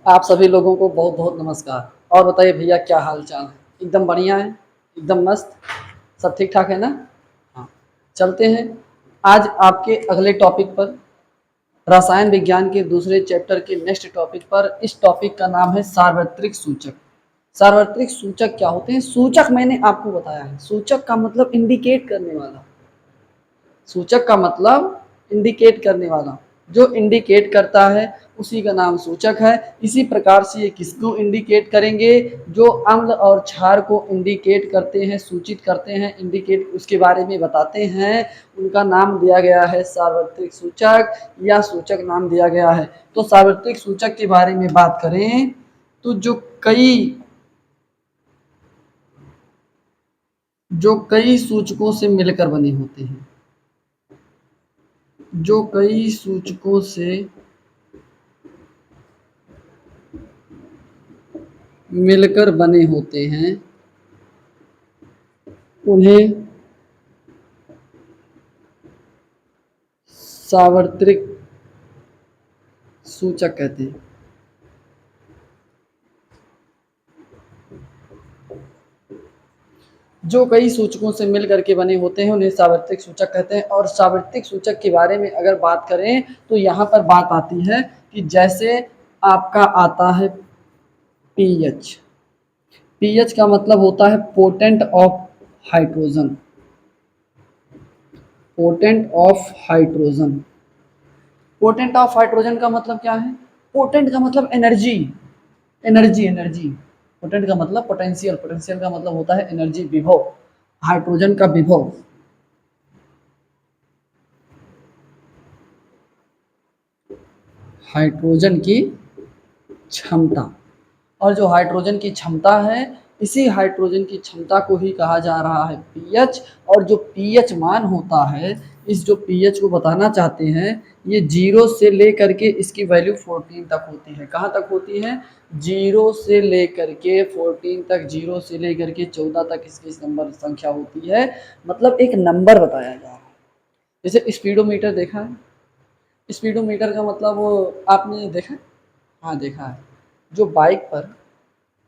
आप सभी लोगों को बहुत बहुत नमस्कार। और बताइए भैया, क्या हाल चाल है? एकदम बढ़िया है, एकदम मस्त। सब ठीक ठाक है ना? हाँ, चलते हैं आज आपके अगले टॉपिक पर, रसायन विज्ञान के दूसरे चैप्टर के नेक्स्ट टॉपिक पर। इस टॉपिक का नाम है सार्वत्रिक सूचक। सार्वत्रिक सूचक क्या होते हैं? सूचक मैंने आपको बताया है, सूचक का मतलब इंडिकेट करने वाला। सूचक का मतलब इंडिकेट करने वाला, जो इंडिकेट करता है उसी का नाम सूचक है। इसी प्रकार से ये किसको इंडिकेट करेंगे? जो अम्ल और क्षार को इंडिकेट करते हैं, सूचित करते हैं, इंडिकेट उसके बारे में बताते हैं, उनका नाम दिया गया है सार्वत्रिक सूचक, या सूचक नाम दिया गया है। तो सार्वत्रिक सूचक के बारे में बात करें तो जो कई सूचकों से मिलकर बने होते हैं, जो कई सूचकों से मिलकर बने होते हैं, उन्हें सार्वत्रिक सूचक कहते हैं। जो कई सूचकों से मिल करके बने होते हैं उन्हें सार्वत्रिक सूचक कहते हैं। और सार्वत्रिक सूचक के बारे में अगर बात करें तो यहाँ पर बात आती है कि जैसे आपका आता है पीएच। पीएच का मतलब होता है potent of hydrogen. Potent of hydrogen. Potent of hydrogen का मतलब क्या है? पोटेंट का मतलब एनर्जी। एनर्जी। पोटेंट का मतलब पोटेंशियल। पोटेंशियल का मतलब होता है एनर्जी, विभव। हाइड्रोजन का विभव। हाइड्रोजन की क्षमता। और जो हाइड्रोजन की क्षमता है, इसी हाइड्रोजन की क्षमता को ही कहा जा रहा है पीएच। और जो पीएच मान होता है, इस जो पीएच को बताना चाहते हैं, ये 0 से लेकर के इसकी वैल्यू 14 तक होती है। कहाँ तक होती है? 0 से लेकर के 14 तक, 0 से लेकर के 14 तक इसकी नंबर संख्या होती है। मतलब एक नंबर बताया जा रहा है। जैसे स्पीडोमीटर देखा है? स्पीडोमीटर का मतलब वो आपने देखा है? हाँ, देखा है। जो बाइक पर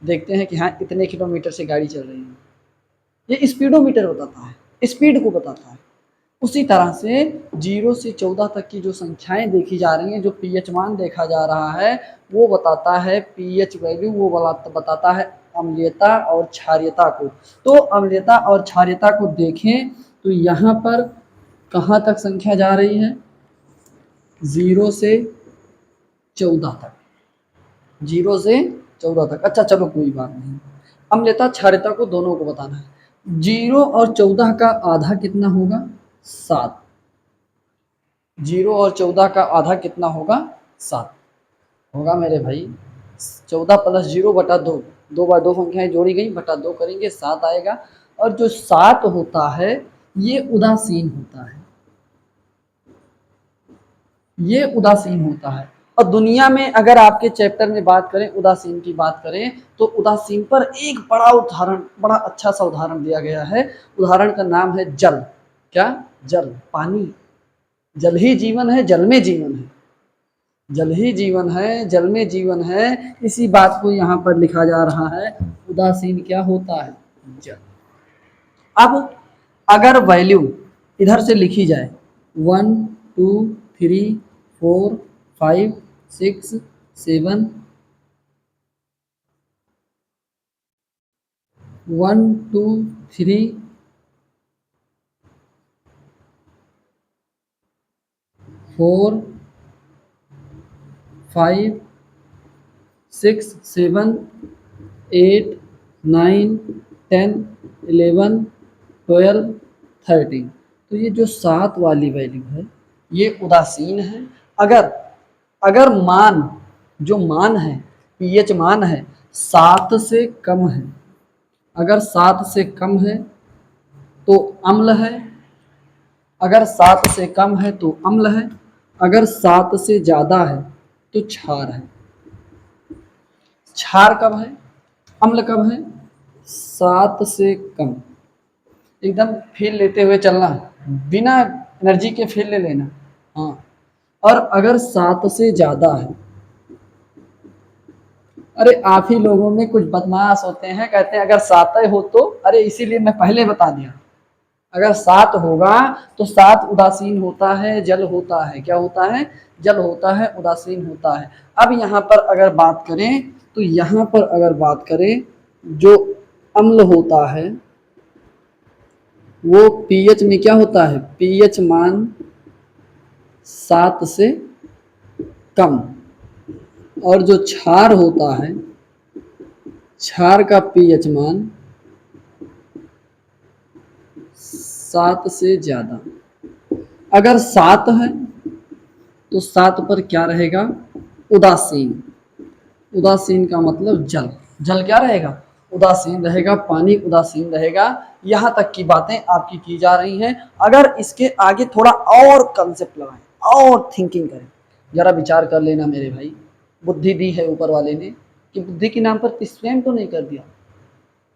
देखते हैं कि हाँ इतने किलोमीटर से गाड़ी चल रही है, ये स्पीडोमीटर बताता है, स्पीड को बताता है। उसी तरह से 0 से 14 तक की जो संख्याएं देखी जा रही हैं, जो पीएच मान देखा जा रहा है, वो बताता है पीएच वैल्यू, वो बताता है अम्लीयता और क्षारीयता को। तो अम्लीयता और क्षारीयता को देखें तो यहाँ पर कहाँ तक संख्या जा रही है? 0 से 14 तक। 0 से 14 तक। अच्छा चलो कोई बात नहीं। अम्लता क्षारीयता को दोनों को बताना है। 0 और 14 का आधा कितना होगा? 7। 0 और 14 का आधा कितना होगा? 7 होगा मेरे भाई। 14 प्लस 0 बटा 2, 2 बार 2 संख्याएं जोड़ी गई, बटा 2 करेंगे 7 आएगा। और जो 7 होता है ये उदासीन होता है, ये उदासीन होता है। और दुनिया में अगर आपके चैप्टर में बात करें, उदासीन की बात करें, तो उदासीन पर एक बड़ा उदाहरण, बड़ा अच्छा सा उदाहरण दिया गया है। उदाहरण का नाम है जल। क्या? जल, पानी। जल ही जीवन है, जल में जीवन है। जल ही जीवन है, जल में जीवन है। इसी बात को यहाँ पर लिखा जा रहा है। उदासीन क्या होता है? जल। अब अगर वैल्यू इधर से लिखी जाए 1 2 3 4 5 6 7, 1 2 3 4 5 6 7 8 9 10 11 12 13, तो ये जो 7 वाली वैल्यू है ये उदासीन है। अगर अगर मान, जो मान है, पीएच मान है, 7 से कम है, अगर 7 से कम है तो अम्ल है, अगर 7 से कम है तो अम्ल है, अगर 7 से ज़्यादा है तो क्षार है। क्षार कब है? अम्ल कब है? 7 से कम। एकदम फील लेते हुए चलना, बिना एनर्जी के फील ले लेना। हाँ। और अगर 7 से ज़्यादा है, अरे आप ही लोगों में कुछ बदमाश होते हैं, कहते हैं अगर सातय हो तो, अरे इसीलिए मैं पहले बता दिया, अगर सात होगा तो सात उदासीन होता है, जल होता है, क्या होता है, जल होता है, उदासीन होता है। अब यहाँ पर अगर बात करें तो यहाँ पर अगर बात करें, जो अम्ल होता है वो पीएच में क्या होता है, पीएच मान 7 से कम, और जो क्षार होता है, क्षार का पीएच मान 7 से ज्यादा। अगर 7 है तो 7 पर क्या रहेगा, उदासीन। उदासीन का मतलब जल, जल क्या रहेगा, उदासीन रहेगा, पानी उदासीन रहेगा। यहाँ तक की बातें आपकी की जा रही हैं। अगर इसके आगे थोड़ा और कंसेप्ट लगाएं और थिंकिंग करें, जरा विचार कर लेना मेरे भाई, बुद्धि दी है ऊपर वाले ने, कि बुद्धि के नाम पर स्वयं तो नहीं कर दिया,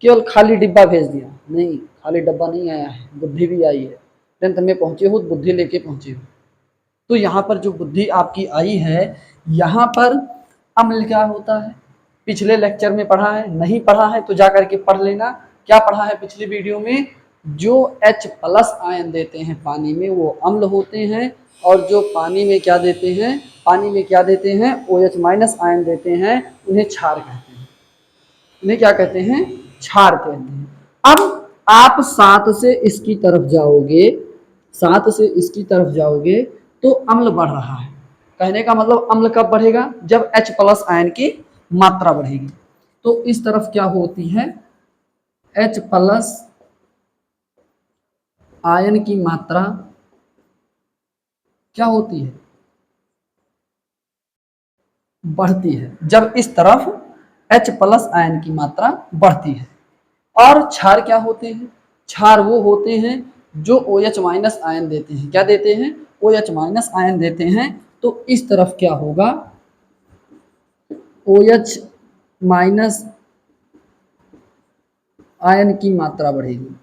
केवल खाली डिब्बा भेज दिया, नहीं, खाली डब्बा नहीं आया है, बुद्धि भी आई है। 10th में पहुंचे हो, बुद्धि लेके पहुंचे हो। तो यहाँ पर जो बुद्धि आपकी आई है, यहाँ पर अम्ल क्या होता है, पिछले लेक्चर में पढ़ा है, नहीं पढ़ा है तो जा करके पढ़ लेना। क्या पढ़ा है पिछली वीडियो में, जो H+ आयन देते हैं पानी में वो अम्ल होते हैं, और जो पानी में क्या देते हैं, पानी में क्या देते हैं, OH- आयन देते हैं, उन्हें क्षार कहते हैं। उन्हें क्या कहते हैं, क्षार कहते हैं। अब आप 7 से इसकी तरफ जाओगे, 7 से इसकी तरफ जाओगे तो अम्ल बढ़ रहा है। कहने का मतलब अम्ल कब बढ़ेगा, जब H+ आयन की मात्रा बढ़ेगी। तो इस तरफ क्या होती है, H+ आयन की मात्रा क्या होती है, बढ़ती है, जब इस तरफ H+ आयन की मात्रा बढ़ती है। और क्षार क्या होते हैं, क्षार वो होते हैं जो OH- आयन देते हैं, क्या देते हैं, OH- आयन देते हैं। तो इस तरफ क्या होगा, OH- आयन की मात्रा बढ़ेगी,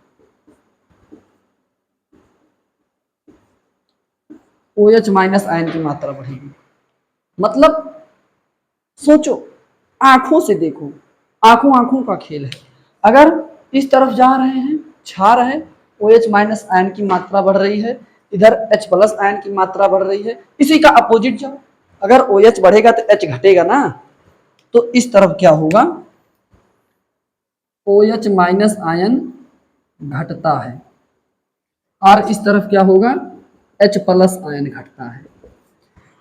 OH- आयन की मात्रा बढ़ेगी। मतलब सोचो, आंखों से देखो, आंखों आंखों का खेल है। अगर इस तरफ जा रहे हैं, क्षार है, OH- आयन की मात्रा बढ़ रही है, इधर H+ आयन की मात्रा बढ़ रही है, इसी का अपोजिट जाओ, अगर OH बढ़ेगा तो H घटेगा ना, तो इस तरफ क्या होगा, OH- आयन घटता है, और इस तरफ क्या होगा, H+ आयन घटता है।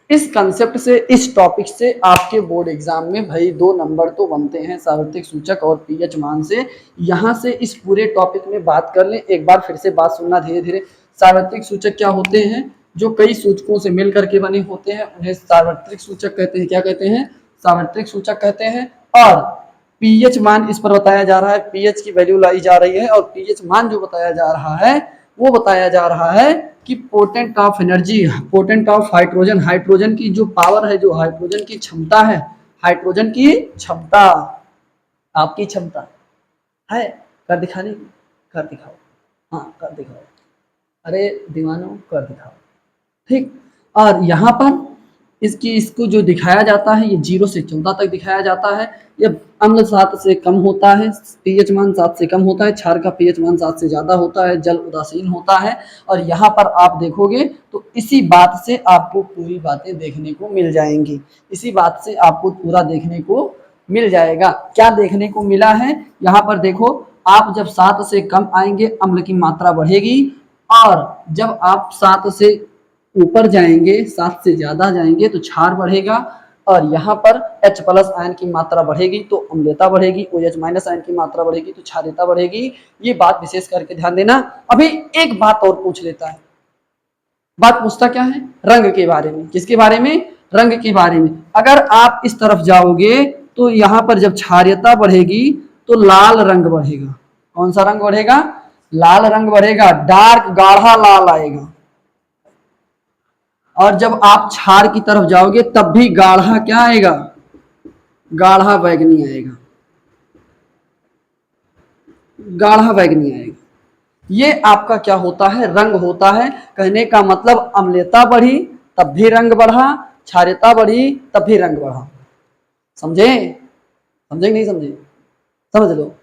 इस कंसेप्ट से, इस टॉपिक से आपके बोर्ड एग्जाम में भाई 2 नंबर तो बनते हैं, सार्वत्रिक सूचक और पीएच मान से। यहाँ से इस पूरे टॉपिक में बात कर लें, एक बार फिर से बात सुनना धीरे धीरे। सार्वत्रिक सूचक क्या होते हैं, जो कई सूचकों से मिल करके बने होते हैं, उन्हें सार्वत्रिक सूचक कहते हैं। क्या कहते हैं, सार्वत्रिक सूचक कहते हैं। और पीएच मान इस पर बताया जा रहा है, पीएच की वैल्यू लाई जा रही है, और पीएच मान जो बताया जा रहा है वो बताया जा रहा है कि potent of energy, potent of hydrogen, hydrogen की जो पावर है, जो हाइड्रोजन की क्षमता है, हाइड्रोजन की क्षमता, आपकी क्षमता है कर दिखाने की, कर दिखाओ, हाँ कर दिखाओ, अरे दीवानों कर दिखाओ, ठीक। और यहाँ पर इसको जो दिखाया जाता है, ये 0 से 14 तक दिखाया जाता है। ये अम्ल 7 से कम होता है, पीएच मान 7 से कम होता है, क्षार का पीएच मान 7 से ज्यादा होता है, जल उदासीन होता है। और यहाँ पर आप देखोगे तो इसी बात से आपको पूरी बातें देखने को मिल जाएंगी, इसी बात से आपको पूरा देखने को मिल जाएगा। क्या देखने को मिला है, यहाँ पर देखो, आप जब 7 से कम आएंगे अम्ल की मात्रा बढ़ेगी, और जब आप 7 से ऊपर जाएंगे, 7 से ज्यादा जाएंगे तो क्षार बढ़ेगा, और यहाँ पर H+ आयन की मात्रा बढ़ेगी तो अम्लता बढ़ेगी, OH- आयन की मात्रा बढ़ेगी तो क्षारीयता बढ़ेगी। ये बात विशेष करके ध्यान देना। अभी एक बात और पूछ लेता है, बात पूछता क्या है, रंग के बारे में। किसके बारे में, रंग के बारे में। अगर आप इस तरफ जाओगे तो यहाँ पर जब क्षारीयता बढ़ेगी तो लाल रंग बढ़ेगा। कौन सा रंग बढ़ेगा, लाल रंग बढ़ेगा, डार्क गाढ़ा लाल आएगा। और जब आप क्षार की तरफ जाओगे तब भी गाढ़ा क्या आएगा, गाढ़ा बैगनी आएगा, गाढ़ा बैगनी आएगा। ये आपका क्या होता है, रंग होता है। कहने का मतलब अम्लता बढ़ी तब भी रंग बढ़ा, क्षारीयता बढ़ी तब भी रंग बढ़ा, समझे। समझे नहीं समझे? समझ लो।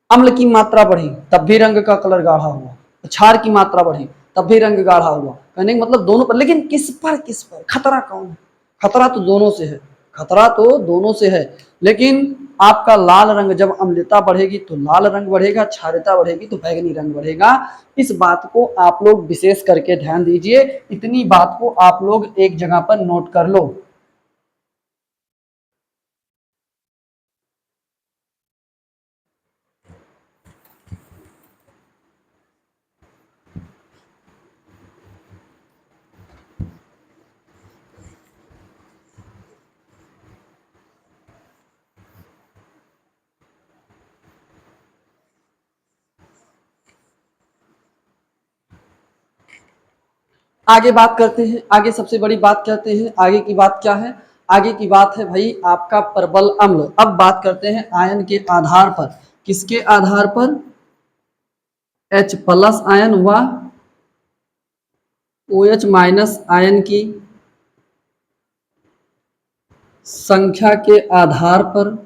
अम्ल की मात्रा बढ़ी तब भी रंग का कलर गाढ़ा हुआ, क्षार की मात्रा बढ़ी तब भी रंग गाढ़ा हुआ। कहने का मतलब दोनों पर, लेकिन किस पर खतरा कौन है? खतरा तो दोनों से है, खतरा तो दोनों से है। लेकिन आपका लाल रंग जब अम्लता बढ़ेगी तो लाल रंग बढ़ेगा, क्षारता बढ़ेगी तो बैगनी रंग बढ़ेगा। इस बात को आप लोग विशेष करके ध्यान दीजिए, इतनी बात को आप लोग एक जगह पर नोट कर लो। आगे बात करते हैं, आगे सबसे बड़ी बात कहते हैं, आगे की बात क्या है? आगे की बात है भाई आपका प्रबल अम्ल। अब बात करते हैं आयन के आधार पर। किसके आधार पर? H प्लस आयन व OH माइनस आयन की संख्या के आधार पर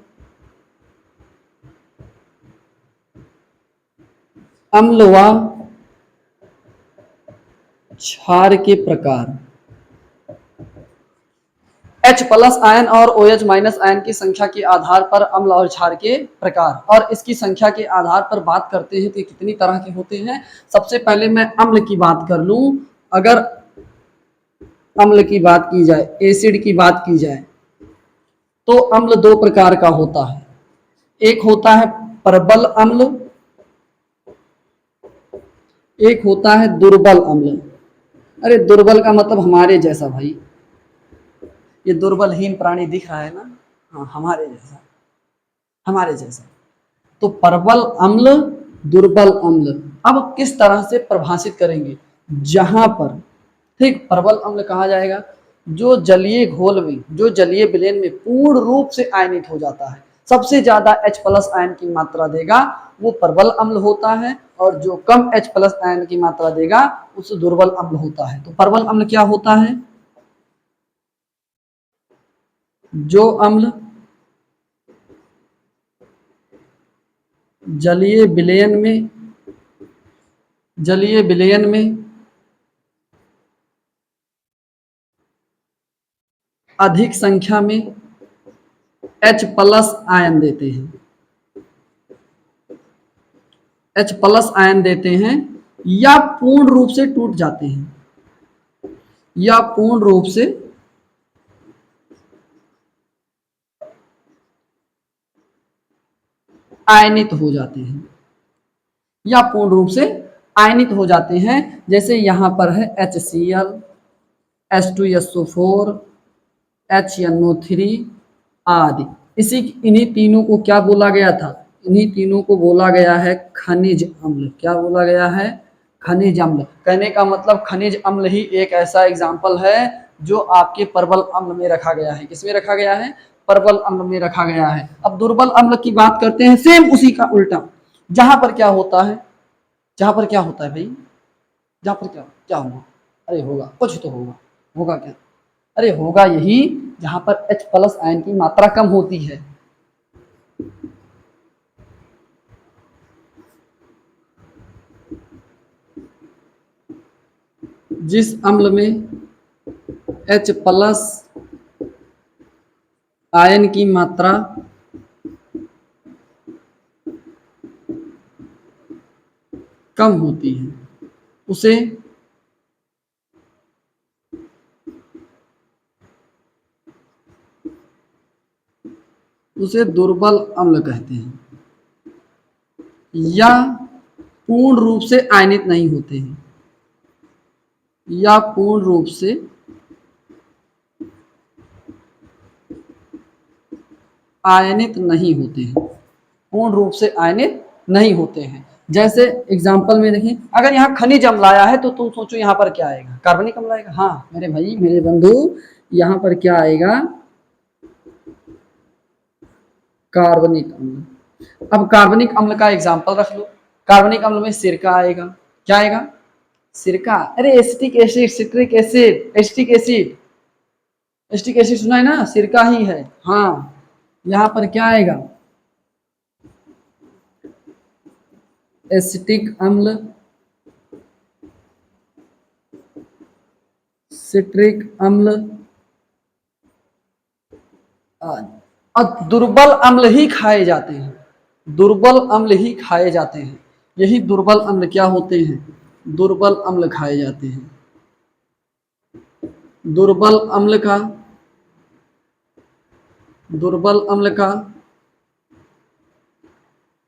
अम्ल व क्षार के प्रकार। H प्लस आयन और OH माइनस आयन की संख्या के आधार पर अम्ल और क्षार के प्रकार। और इसकी संख्या के आधार पर बात करते हैं तो कितनी तरह के होते हैं। सबसे पहले मैं अम्ल की बात कर लूं। अगर अम्ल की बात की जाए, एसिड की बात की जाए, तो अम्ल दो प्रकार का होता है। एक होता है प्रबल अम्ल, एक होता है दुर्बल अम्ल। अरे दुर्बल का मतलब हमारे जैसा भाई, ये दुर्बलहीन प्राणी दिख रहा है ना, हाँ हमारे जैसा, हमारे जैसा। तो प्रबल अम्ल, दुर्बल अम्ल। अब किस तरह से परिभाषित करेंगे? जहां पर, ठीक, प्रबल अम्ल कहा जाएगा जो जलीय घोल में, जो जलीय विलयन में पूर्ण रूप से आयनित हो जाता है, सबसे ज्यादा H प्लस आयन की मात्रा देगा, वो प्रबल अम्ल होता है। और जो कम H प्लस आयन की मात्रा देगा उसे दुर्बल अम्ल होता है। तो प्रबल अम्ल क्या होता है? जो अम्ल जलीय विलयन में, जलीय विलयन में अधिक संख्या में H प्लस आयन देते हैं, H प्लस आयन देते हैं, या पूर्ण रूप से टूट जाते हैं, या पूर्ण रूप से आयनित हो जाते हैं, या पूर्ण रूप से आयनित हो जाते हैं। जैसे यहां पर है HCl, H2SO4, HNO3 आदि। इन्हीं तीनों को क्या बोला गया था? इन्हीं तीनों को बोला गया है खनिज अम्ल। क्या बोला गया है? खनिज अम्ल। कहने का मतलब खनिज अम्ल ही एक ऐसा एग्जाम्पल है जो आपके प्रबल अम्ल में रखा गया है। किसमें रखा गया है? प्रबल अम्ल में रखा गया है। अब दुर्बल अम्ल की बात करते हैं, सेम उसी का उल्टा। जहां पर क्या होता है, जहां पर क्या होता है भाई, जहां पर क्या क्या होगा? अरे होगा कुछ तो होगा, होगा क्या? अरे होगा यही, जहां पर H प्लस आयन की मात्रा कम होती है। जिस अम्ल में H प्लस आयन की मात्रा कम होती है उसे उसे दुर्बल अम्ल कहते हैं, या पूर्ण रूप से आयनित नहीं होते हैं, या पूर्ण रूप से आयनित नहीं होते हैं, पूर्ण रूप से आयनित नहीं होते हैं। जैसे एग्जांपल में देखिए, अगर यहाँ खनिज अम्ल आया है तो तुम सोचो यहाँ पर क्या आएगा? कार्बनिक अम्ल आएगा। हाँ मेरे भाई, मेरे बंधु, यहाँ पर क्या आएगा? कार्बनिक अम्ल। अब कार्बनिक अम्ल का एग्जांपल रख लो। कार्बनिक अम्ल में सिरका आएगा। क्या आएगा? सिरका। अरे acetic acid, citric acid, acetic acid, acetic acid सुना है ना? सिरका ही है। हाँ, यहाँ पर क्या आएगा, एसिटिक अम्ल, सिट्रिक अम्ल, और दुर्बल अम्ल ही खाए जाते हैं, दुर्बल अम्ल ही खाए जाते हैं। यही दुर्बल अम्ल क्या होते हैं, दुर्बल अम्ल खाए जाते हैं। दुर्बल अम्ल का, दुर्बल अम्ल का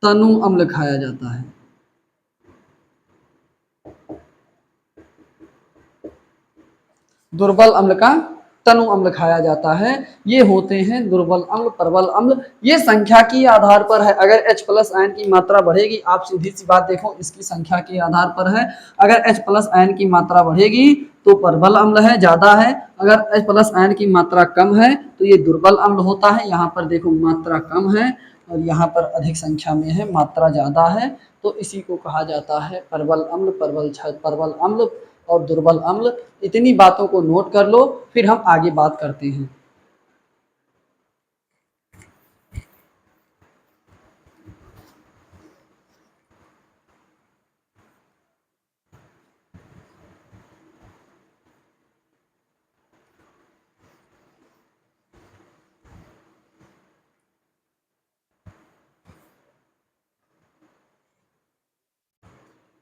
तनु अम्ल खाया जाता है। दुर्बल अम्ल का तनु अम्ल खाया जाता है। ये होते हैं दुर्बल अम्ल, प्रबल अम्ल। ये संख्या के आधार पर है। अगर H प्लस आयन की मात्रा बढ़ेगी, आप सीधी सी बात देखो, इसकी संख्या के आधार पर है। अगर H प्लस आयन की मात्रा बढ़ेगी तो प्रबल अम्ल है, ज्यादा है। अगर H प्लस आयन की मात्रा कम है तो ये दुर्बल अम्ल होता है। यहाँ पर देखो मात्रा कम है और यहाँ पर अधिक संख्या में है, मात्रा ज्यादा है, तो इसी को कहा जाता है प्रबल अम्ल, प्रबल अम्ल और दुर्बल अम्ल। इतनी बातों को नोट कर लो, फिर हम आगे बात करते हैं।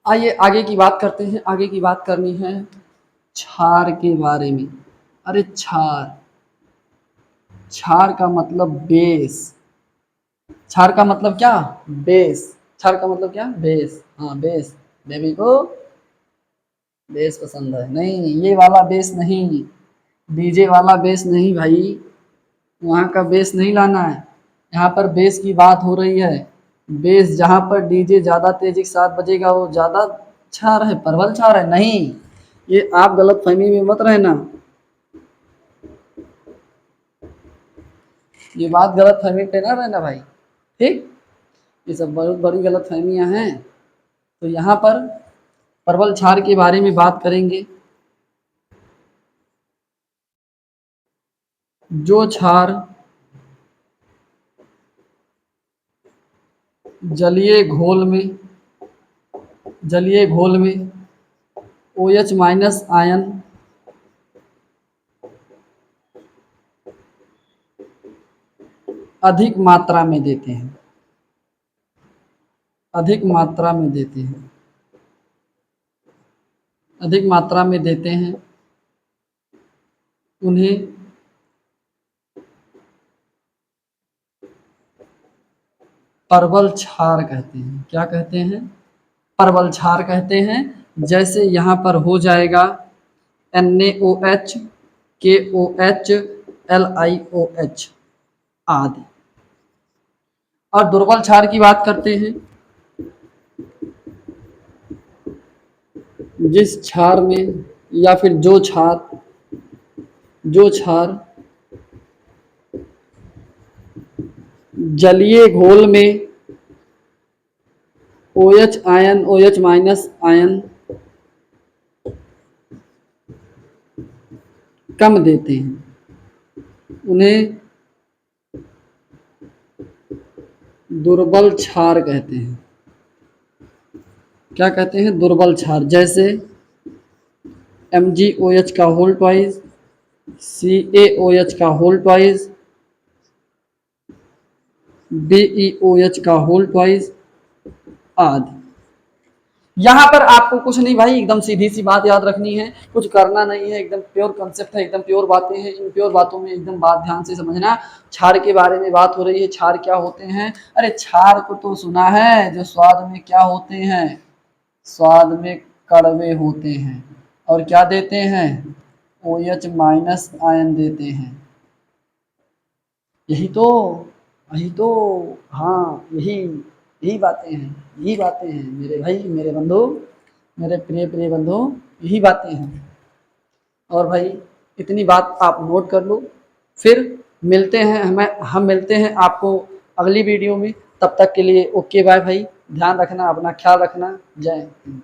आइए आगे की बात करते हैं। आगे की बात करनी है क्षार के बारे में। अरे क्षार, क्षार का मतलब बेस। क्षार का मतलब क्या, बेस। क्षार का मतलब क्या, बेस। हाँ बेस, बेबी को बेस पसंद है। नहीं, ये वाला बेस नहीं, डीजे वाला बेस नहीं भाई, वहाँ का बेस नहीं लाना है। यहाँ पर बेस की बात हो रही है। बेस जहाँ पर डीजे ज़्यादा तेजी के साथ बजेगा वो ज़्यादा क्षार है, प्रबल क्षार है। नहीं, ये आप गलत फहमी में मत रहना, ये बात गलत फहमी पे ना रहना भाई, ठीक। ये सब बहुत बड़ी गलत फहमियाँ हैं। तो यहाँ पर प्रबल क्षार के बारे में बात करेंगे। जो क्षार जलीय घोल में, जलीय घोल में OH माइनस आयन अधिक मात्रा में देते हैं, अधिक मात्रा में देते हैं, अधिक मात्रा में देते हैं, उन्हें प्रबल क्षार कहते हैं। क्या कहते हैं, प्रबल क्षार कहते हैं। जैसे यहाँ पर हो जाएगा NaOH, KOH, LiOH आदि। और दुर्बल क्षार की बात करते हैं। जिस क्षार में, या फिर जो क्षार, जो क्षार जलीय घोल में OH ion, OH minus ion कम देते हैं, उन्हें दुर्बल क्षार कहते हैं। क्या कहते हैं, दुर्बल क्षार। जैसे MgOH का होल ट्वाइस, CaOH का होल ट्वाइस, BeOH का होल ट्वाइस आदि। यहाँ पर आपको कुछ नहीं भाई, एकदम सीधी सी बात याद रखनी है, कुछ करना नहीं है, एकदम प्योर कंसेप्ट है, एकदम प्योर बातें हैं। इन प्योर बातों में एकदम बात ध्यान से समझना। क्षार के बारे में बात हो रही है, क्षार क्या होते हैं। अरे क्षार को तो सुना है, जो स्वाद में क्या होते हैं, स्वाद में कड़वे होते हैं और क्या देते हैं, OH माइनस आयन देते हैं। यही तो, यही तो, हाँ यही, यही बातें हैं, यही बातें हैं मेरे भाई, मेरे बंधु, मेरे प्रिय प्रिय बंधु, यही बातें हैं। और भाई इतनी बात आप नोट कर लो। फिर मिलते हैं, हम मिलते हैं आपको अगली वीडियो में। तब तक के लिए ओके बाय भाई, ध्यान रखना, अपना ख्याल रखना। जय हिंद।